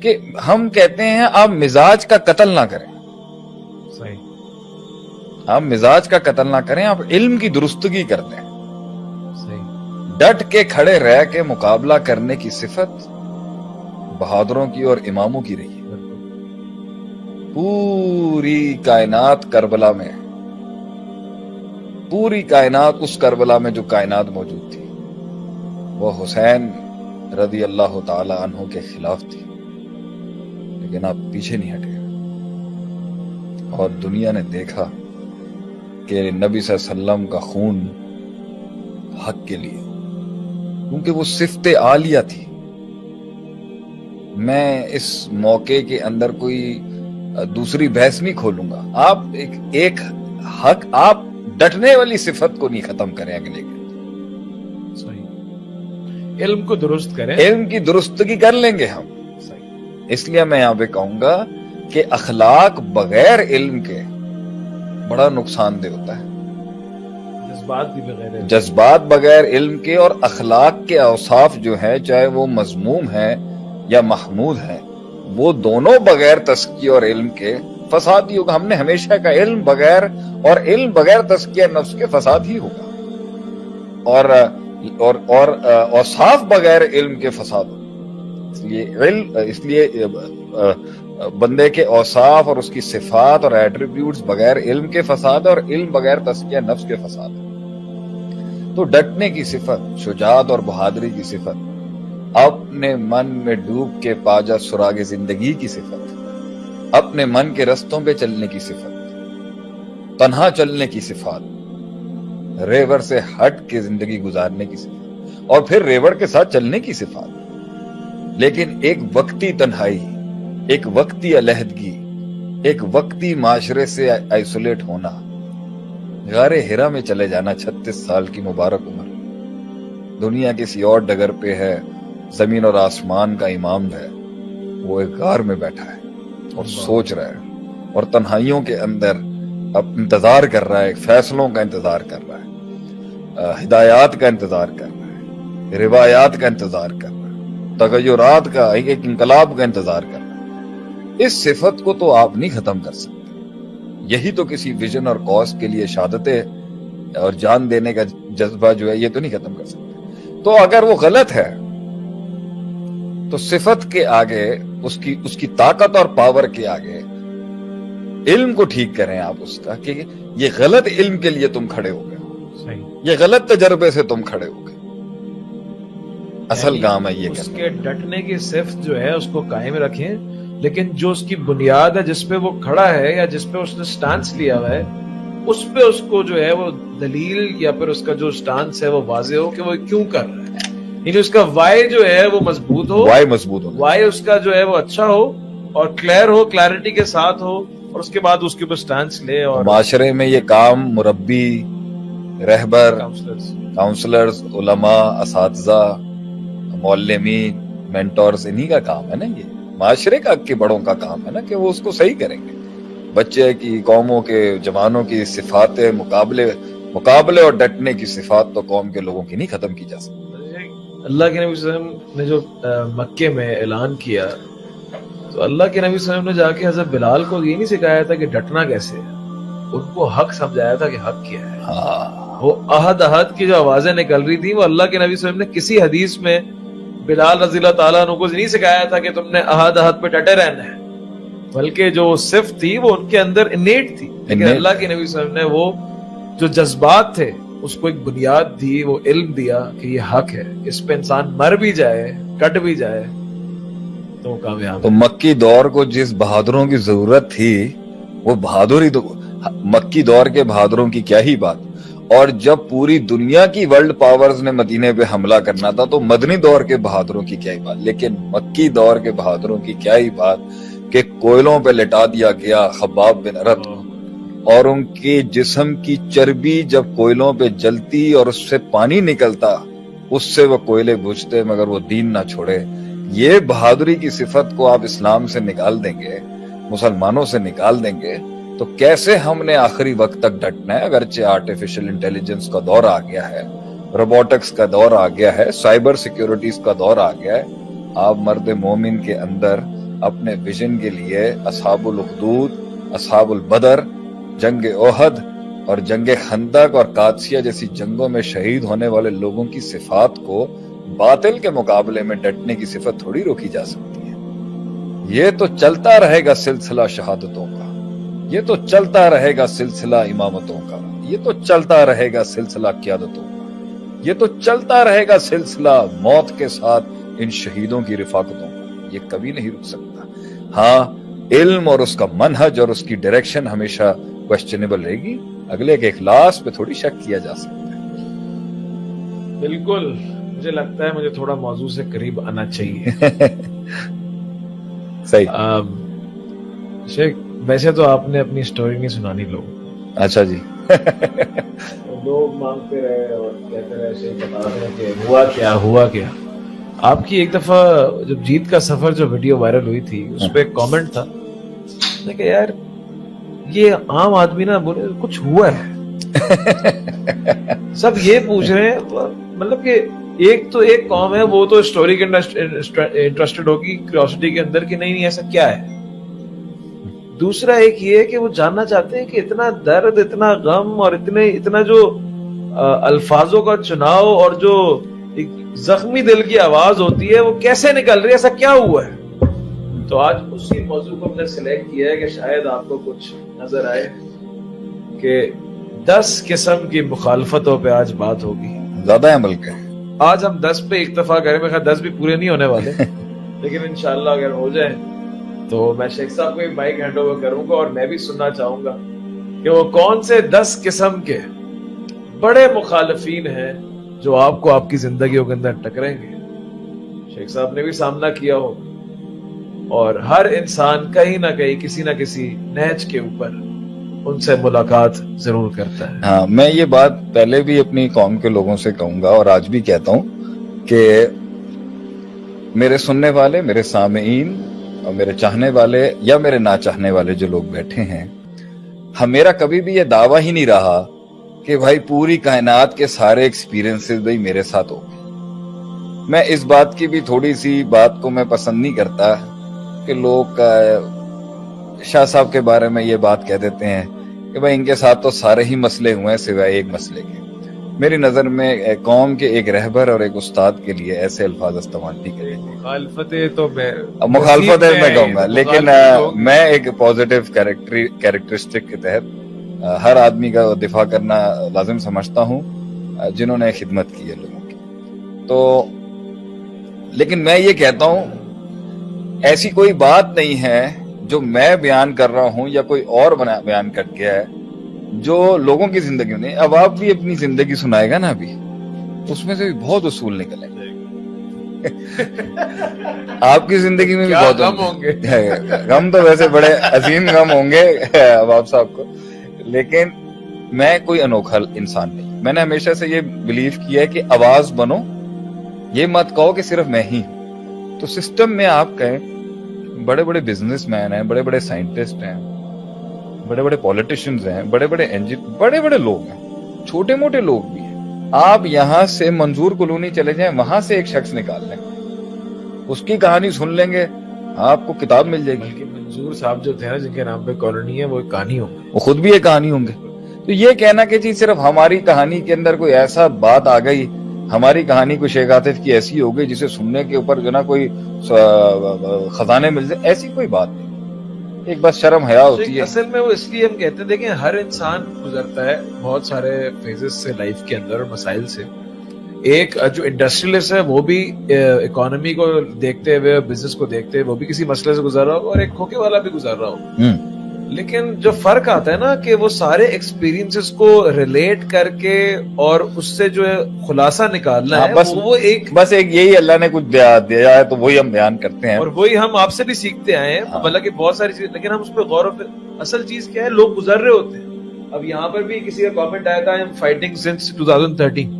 کہ ہم کہتے ہیں آپ مزاج کا قتل نہ کریں، صحیح، آپ مزاج کا قتل نہ کریں، آپ علم کی درستگی کر دیں۔ صحیح، ڈٹ کے کھڑے رہ کے مقابلہ کرنے کی صفت بہادروں کی اور اماموں کی رہی ہے۔ پوری کائنات کربلا میں، پوری کائنات اس کربلا میں جو کائنات موجود تھی وہ حسین رضی اللہ تعالی عنہ کے خلاف تھی، لیکن آپ پیچھے نہیں ہٹے اور دنیا نے دیکھا کہ نبی صلی اللہ علیہ وسلم کا خون حق کے لیے، کیونکہ وہ صفت عالیہ تھی۔ میں اس موقع کے اندر کوئی دوسری بحث نہیں کھولوں گا، آپ ایک حق، آپ ڈٹنے والی صفت کو نہیں ختم کریں اگلے کے، صحیح، علم کو درست کریں، علم کی درستگی کر لیں گے ہم۔ صحیح، اس لیے میں یہاں پہ کہوں گا کہ اخلاق بغیر علم کے بڑا نقصان دہ ہوتا ہے۔ جذبات بھی بغیر علم، جذبات بغیر علم کے اور اخلاق کے اوصاف جو ہیں، چاہے وہ مذموم ہیں یا محمود ہیں، وہ دونوں بغیر تزکیہ اور علم کے فساد ہی ہوگا۔ ہم نے ہمیشہ کا علم بغیر اور علم بغیر تزکیہ نفس کے فساد ہی ہوگا، اور اوصاف بغیر علم کے فساد ہوگا۔ اس لیے بندے کے اوصاف اور اس کی صفات اور ایٹریبیوٹس بغیر علم کے فساد اور علم بغیر تزکیہ نفس کے فساد۔ تو ڈٹنے کی صفت، شجاعت اور بہادری کی صفت، اپنے من میں ڈوب کے پا جا سراغ زندگی کی صفت، اپنے من کے رستوں پہ چلنے کی صفت، تنہا چلنے کی صفات، ریوڑ سے ہٹ کے زندگی گزارنے کی صفت، اور پھر ریوڑ کے ساتھ چلنے کی صفات، لیکن ایک وقتی تنہائی، ایک وقتی علیحدگی، ایک وقتی معاشرے سے آئسولیٹ ہونا، غار ہرا میں چلے جانا، 36 سال کی مبارک عمر، دنیا کسی اور ڈگر پہ ہے، زمین اور آسمان کا امام ہے، وہ ایک غار میں بیٹھا ہے اور سوچ رہا ہے، اور تنہائیوں کے اندر اب انتظار کر رہا ہے، فیصلوں کا انتظار کر رہا ہے، ہدایات کا انتظار کر رہا ہے، روایات کا انتظار کر رہا ہے، تغیرات کا، ایک انقلاب کا انتظار کر رہا ہے۔ اس صفت کو تو آپ نہیں ختم کر سکتے۔ یہی تو کسی ویژن اور کاز کے لیے شہادتیں اور جان دینے کا جذبہ جو ہے، یہ تو نہیں ختم کر سکتے۔ تو اگر وہ غلط ہے تو صفت کے آگے، اس کی طاقت اور پاور کے آگے علم کو ٹھیک کریں آپ اس کا، کہ یہ غلط علم کے لیے تم کھڑے ہو گئے، صحیح، یہ غلط تجربے سے تم کھڑے ہو گئے۔ اصل کام ہے یہ اس کرنا۔ کے ڈٹنے کی صفت جو ہے اس کو قائم رکھیں، لیکن جو اس کی بنیاد ہے، جس پہ وہ کھڑا ہے یا جس پہ اس نے سٹانس لیا ہوا ہے، اس پہ اس کو جو ہے وہ دلیل یا پھر اس کا جو سٹانس ہے وہ واضح ہو کہ وہ کیوں کر رہا ہے، یعنی اس کا وائی جو ہے وہ مضبوط ہو، وائی مضبوط ہونا، وائی اس کا جو ہے وہ اچھا ہو اور کلیئر ہو، کلیئرٹی کے ساتھ ہو، اور اس کے بعد اس کے اوپر سٹانس لے۔ اور معاشرے میں یہ کام مربی، رہبر، کاؤنسلرز، علماء، اساتذہ، معلمین، مینٹورز، انہی کا کام ہے نا، یہ معاشرے کے بڑوں کا کام ہے نا کہ وہ اس کو صحیح کریں گے۔ بچے کی، قوموں کے، جوانوں کی صفات، مقابلے اور ڈٹنے کی صفات تو قوم کے لوگوں کی نہیں ختم کی جا سکتی۔ اللہ کے نبی صلی اللہ علیہ وسلم نے جو مکے میں اعلان کیا، تو اللہ کے نبی صلی اللہ علیہ وسلم نے جا کے حضرت بلال کو یہ نہیں سکھایا تھا کہ ڈٹنا کیسے ہے، ان کو حق سمجھایا تھا کہ حق کیا ہے۔ وہ احد کی جو آوازیں نکل رہی تھی، وہ اللہ کے نبی صلی اللہ علیہ وسلم نے کسی حدیث میں بلال رضی اللہ تعالیٰ عنہ کو نہیں سکھایا تھا کہ تم نے احد پہ ڈٹے رہنا ہے، بلکہ جو صفت تھی وہ ان کے اندر انیٹ تھی، لیکن اللہ کے نبی صلی اللہ علیہ وسلم نے وہ جو جذبات تھے اس کو ایک بنیاد دی، وہ علم دیا کہ یہ حق ہے، اس پہ انسان مر بھی جائے، کٹ بھی جائے تو وہ کامیاب۔ تو مکی دور کو جس بہادروں کی ضرورت تھی، وہ بہادری تو مکی دور کے بہادروں کی کیا ہی بات، اور جب پوری دنیا کی ورلڈ پاورز نے مدینے پہ حملہ کرنا تھا تو مدنی دور کے بہادروں کی کیا ہی بات، لیکن مکی دور کے بہادروں کی کیا ہی بات کہ کوئلوں پہ لٹا دیا گیا خباب بن ارت، اور ان کے جسم کی چربی جب کوئلوں پہ جلتی اور اس سے پانی نکلتا، اس سے وہ کوئلے بجھتے مگر وہ دین نہ چھوڑے۔ یہ بہادری کی صفت کو آپ اسلام سے نکال دیں گے، مسلمانوں سے نکال دیں گے، تو کیسے ہم نے آخری وقت تک ڈٹنا ہے؟ اگرچہ آرٹیفیشل انٹیلیجنس کا دور آ گیا ہے، روبوٹکس کا دور آ گیا ہے، سائبر سیکیورٹیز کا دور آ گیا ہے، آپ مرد مومن کے اندر اپنے ویژن کے لیے اصحاب الاخدود، اصحاب البدر، جنگ احد اور جنگ خندق اور قادسیہ جیسی جنگوں میں شہید ہونے والے لوگوں کی صفات کو باطل کے مقابلے میں ڈٹنے کی صفت تھوڑی روکی جا سکتی ہے۔ یہ تو چلتا رہے گا سلسلہ شہادتوں کا، یہ تو چلتا رہے گا سلسلہ امامتوں کا، یہ تو چلتا رہے گا سلسلہ قیادتوں کا، یہ تو چلتا رہے گا سلسلہ موت کے ساتھ ان شہیدوں کی رفاقتوں کا، یہ کبھی نہیں رک سکتا۔ ہاں، علم اور اس کا منہج اور اس کی ڈائریکشن ہمیشہ کوسچنیبل رہے گی، اگلے کے اخلاص پہ تھوڑی شک کیا جا سکتا ہے۔ بالکل، مجھے لگتا ہے مجھے تھوڑا موضوع سے قریب آنا چاہیے۔ صحیح۔ شیخ، ویسے تو آپ نے اپنی سٹوری نہیں سنانی لوگ، اچھا جی۔ لوگ مانگتے رہے اور کہتے رہے، شیخ بتا رہے کہ ہوا کیا ہوا کیا۔ آپ کی ایک دفعہ جب جیت کا سفر جو ویڈیو وائرل ہوئی تھی اس پہ ایک کامنٹ تھا کہ یار یہ عام آدمی نا بولے کچھ ہوا ہے، سب یہ پوچھ رہے ہیں، مطلب کہ ایک تو ایک قوم ہے وہ تو اسٹوری کے انٹرسٹڈ ہوگی کیوریوسٹی کے اندر کہ نہیں ایسا کیا ہے، دوسرا ایک یہ ہے کہ وہ جاننا چاہتے ہیں کہ اتنا درد، اتنا غم اور اتنا جو الفاظوں کا چناؤ اور جو ایک زخمی دل کی آواز ہوتی ہے وہ کیسے نکل رہی ہے، ایسا کیا ہوا ہے۔ تو آج اسی موضوع کو ہم نے سلیکٹ کیا ہے کہ شاید آپ کو کچھ نظر آئے کہ 10 قسم کی مخالفتوں پہ آج بات ہوگی۔ زیادہ عمل کا آج ہم 10 پہ اکتفا کریں، میں خیال 10 بھی پورے نہیں ہونے والے، لیکن انشاءاللہ اگر ہو جائیں تو میں شیخ صاحب کو مائک ہینڈ اوور کروں گا اور میں بھی سننا چاہوں گا کہ وہ کون سے 10 قسم کے بڑے مخالفین ہیں جو آپ کو آپ کی زندگیوں کے اندر ٹکریں گے۔ شیخ صاحب نے بھی سامنا کیا ہو، اور ہر انسان کہیں نہ کہیں کسی نہ کسی نہج کے اوپر ان سے ملاقات ضرور کرتا ہے۔ ہاں، میں یہ بات پہلے بھی اپنی قوم کے لوگوں سے کہوں گا اور آج بھی کہتا ہوں کہ میرے سننے والے، میرے سامعین اور میرے چاہنے والے یا میرے نہ چاہنے والے جو لوگ بیٹھے ہیں، میرا کبھی بھی یہ دعویٰ ہی نہیں رہا کہ بھائی پوری کائنات کے سارے ایکسپیرینسز بھائی میرے ساتھ ہو گئے۔ میں اس بات کی بھی تھوڑی سی بات کو میں پسند نہیں کرتا کہ لوگ شاہ صاحب کے بارے میں یہ بات کہہ دیتے ہیں کہ بھائی ان کے ساتھ تو سارے ہی مسئلے ہوئے ہیں سوائے ایک مسئلے کے۔ میری نظر میں قوم کے ایک رہبر اور ایک استاد کے لیے ایسے الفاظ استعمال نہیں کریں گے۔ مخالفتیں میں کہوں گا، لیکن میں ایک پازیٹیو کیریکٹرسٹک کے تحت ہر آدمی کا دفاع کرنا لازم سمجھتا ہوں جنہوں نے خدمت کی ہے لوگوں کی۔ تو لیکن میں یہ کہتا ہوں ایسی کوئی بات نہیں ہے جو میں بیان کر رہا ہوں یا کوئی اور بیان کر گیا ہے جو لوگوں کی زندگی میں، اب آپ بھی اپنی زندگی سنائے گا نا، ابھی اس میں سے بھی بہت اصول نکلیں گے۔ آپ کی زندگی میں بھی بہت غم ہوں گے، غم تو ویسے بڑے عظیم غم ہوں گے اباب صاحب کو، لیکن میں کوئی انوکھا انسان نہیں۔ میں نے ہمیشہ سے یہ بلیو کیا ہے کہ آواز بنو، یہ مت کہو کہ صرف میں ہی ہوں۔ تو سسٹم میں آپ کہیں بڑے بڑے بزنس مین ہیں، بڑے بڑے سائنٹسٹ ہیں، بڑے بڑے پولیٹیشنز ہیں، بڑے بڑے لوگ ہیں، چھوٹے موٹے لوگ بھی ہیں۔ آپ یہاں سے منظور کالونی چلے جائیں، وہاں سے ایک شخص نکال لیں، اس کی کہانی سن لیں گے، آپ کو کتاب مل جائے گی۔ منظور صاحب جو تھے نا جن کے نام پہ کالونی ہے، وہ ایک کہانی ہوں گے، وہ خود بھی ایک کہانی ہوں گے۔ تو یہ کہنا کہ جی صرف ہماری کہانی کے اندر کوئی ایسا بات آ گئی، ہماری کہانی کوئی شیخ عاطف کی ایسی ہو گئی جسے سننے کے اوپر جو نا کوئی خزانے مل جائے، ایسی کوئی بات نہیں۔ ایک بس شرم حیا ہوتی ہے۔ اصل میں وہ اس لیے ہم کہتے ہیں، دیکھیں ہر انسان گزرتا ہے بہت سارے فیزز سے لائف کے اندر اور مسائل سے۔ ایک جو انڈسٹریلسٹ ہے وہ بھی اکانومی کو دیکھتے ہوئے، بزنس کو دیکھتے ہوئے وہ بھی کسی مسئلے سے گزر رہا ہوگا، اور ایک کھوکے والا بھی گزر رہا ہوگا۔ لیکن جو فرق آتا ہے نا کہ وہ سارے ایکسپیرینسز کو ریلیٹ کر کے اور اس سے جو ہے خلاصہ نکالنا ہے، وہ ایک بس ایک یہی اللہ نے کچھ دیا ہے تو وہی ہم بیان کرتے ہیں، اور وہی ہم آپ سے بھی سیکھتے آئے ہیں، حالانکہ بہت ساری چیزیں، لیکن ہم اس پہ غور و فکر۔ اصل چیز کیا ہے، لوگ گزر رہے ہوتے ہیں۔ اب یہاں پر بھی کسی کا کامنٹ آیا تھا I am fighting since 2013،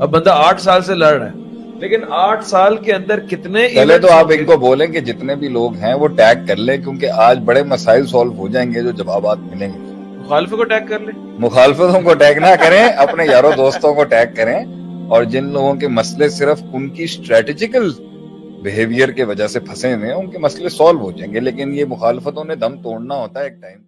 اب بندہ 8 سال سے لڑ رہا ہے، لیکن 8 سال کے اندر کتنے، پہلے تو آپ ان کو بولیں کہ جتنے بھی لوگ ہیں وہ ٹیگ کر لیں، کیونکہ آج بڑے مسائل سولو ہو جائیں گے جو جوابات ملیں گے۔ مخالفوں کو ٹیگ کر لیں، مخالفتوں کو ٹیگ نہ کریں، اپنے یاروں دوستوں کو ٹیگ کریں، اور جن لوگوں کے مسئلے صرف ان کی اسٹریٹجیکل بیہیویئر کے وجہ سے پھنسے ہوئے ہیں ان کے مسئلے سالو ہو جائیں گے، لیکن یہ مخالفتوں نے دم توڑنا ہوتا ہے ایک ٹائم